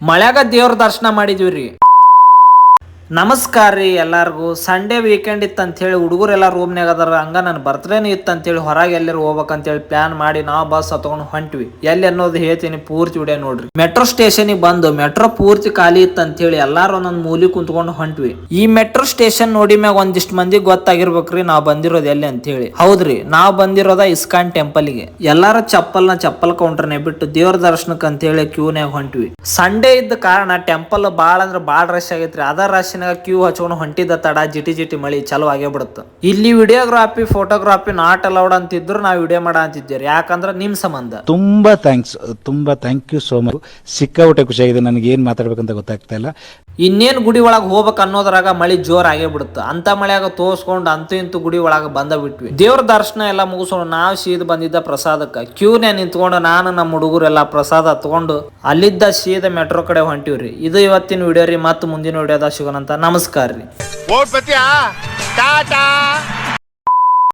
ಮಳ್ಯಾಗ ದೇವ್ರ ದರ್ಶನ ಮಾಡಿದ್ವಿ. ನಮಸ್ಕಾರ ರೀ ಎಲ್ಲಾರ್ಗು. ಸಂಡೇ ವೀಕೆಂಡ್ ಇತ್ತಂತ ಹೇಳಿ ಹುಡುಗರೆಲ್ಲ ರೂಮ್ನಾಗ ಅದಾರ. ಹಂಗ ನನ್ನ ಬರ್ತ್ಡೇನು ಇತ್ತಂತೇಳಿ ಹೊರಗೆ ಎಲ್ಲರೂ ಹೋಗ್ಬೇಕಂತೇಳಿ ಪ್ಲಾನ್ ಮಾಡಿ ನಾವು ಬಸ್ ಹತ್ಕೊಂಡು ಹೊಂಟ್ವಿ. ಎಲ್ಲಿ ಅನ್ನೋದು ಹೇಳ್ತೀನಿ, ಪೂರ್ತಿ ವಿಡಿಯೋ ನೋಡ್ರಿ. ಮೆಟ್ರೋ ಸ್ಟೇಷನ್ಗೆ ಬಂದು ಮೆಟ್ರೋ ಪೂರ್ತಿ ಖಾಲಿ ಇತ್ತಂತ ಹೇಳಿ ಎಲ್ಲಾರು ಒಂದೊಂದು ಮೂಲಿ ಕುಂತ್ಕೊಂಡು ಹೊಂಟ್ವಿ. ಈ ಮೆಟ್ರೋ ಸ್ಟೇಷನ್ ನೋಡಿ ಮ್ಯಾಗ ಒಂದಿಷ್ಟು ಮಂದಿ ಗೊತ್ತಾಗಿರ್ಬೇಕ್ರಿ ನಾವ್ ಬಂದಿರೋದು ಎಲ್ಲಿ ಅಂತ ಹೇಳಿ. ಹೌದ್ರಿ, ನಾವ್ ಬಂದಿರೋದ ಇಸ್ಕಾನ್ ಟೆಂಪಲ್ ಗೆ. ಎಲ್ಲಾರ ಚಪ್ಪಲ್ ಕೌಂಟರ್ನೇ ಬಿಟ್ಟು ದೇವ್ರ ದರ್ಶನಕ್ಕೆ ಅಂತ ಹೇಳಿ ಕ್ಯೂನ್ಯಾಗ ಹೊಂಟ್ವಿ. ಸಂಡೇ ಇದ್ದ ಕಾರಣ ಟೆಂಪಲ್ ಬಾಳ ಅಂದ್ರೆ ಬಾಳ ರಶ್ ಆಗೈತ್ರಿ. ಅದ ರಶ್ ಕ್ಯೂ ಹಚ್ಕೊಂಡು ಹೊಂಟಿದ್ದ ತಡ ಜಿಟಿ ಮಳಿ ಚಲೋ ಆಗೇ ಬಿಡುತ್ತೆ. ಇಲ್ಲಿ ವಿಡಿಯೋಗ್ರಾಫಿ ಫೋಟೋಗ್ರಾಫಿ ನಾಟ್ ಅಲೌಡ್ ಅಂತಿದ್ರು ನಾವು ವಿಡಿಯೋ ಮಾಡ ಅಂತಿದ್ದೇವೆ. ಯಾಕಂದ್ರೆ ನಿಮ್ ಸಂಬಂಧ. ತುಂಬಾ ಥ್ಯಾಂಕ್ ಯು ಸೋ ಮಚ್. ಸಿಕ್ಕಾಬಿಟ್ಟೆ ಖುಷಿಯಾಗಿದೆ. ನನಗೆ ಏನ್ ಮಾತಾಡ್ಬೇಕಂತ ಗೊತ್ತಾಗ್ತಾ ಇಲ್ಲ. ಇನ್ನೇನ್ ಗುಡಿ ಒಳಗೆ ಹೋಗ್ಬೇಕು ಅನ್ನೋದ್ರಾಗ ಮಳಿ ಜೋರ್ ಆಗೇ ಬಿಡುತ್ತೆ. ಅಂತ ಮಳೆಯಾಗ ತೋರ್ಸ್ಕೊಂಡು ಅಂತೂ ಇಂತೂ ಗುಡಿ ಒಳಗೆ ಬಂದ ಬಿಟ್ವಿ. ದೇವ್ರ ದರ್ಶನ ಎಲ್ಲ ಮುಗಿಸ್ಕೊಂಡು ನಾವು ಸೀದ್ ಬಂದಿದ್ದ ಪ್ರಸಾದಕ್ಕೆ ಕ್ಯೂನೇ ನಿಂತ್ಕೊಂಡು ನಾನು ನಮ್ಮ ಹುಡುಗರೆಲ್ಲ ಪ್ರಸಾದ ತಗೊಂಡು ಅಲ್ಲಿದ್ದ ಸೀದ ಮೆಟ್ರೋ ಕಡೆ ಹೊಂಟಿವ್ರಿ. ಇದು ಇವತ್ತಿನ ವಿಡಿಯೋ ರೀ. ಮತ್ತೆ ಮುಂದಿನ ವಿಡಿಯೋದಾಗ ಸಿಗೋಣಂತ. ನಮಸ್ಕಾರ ರೀ.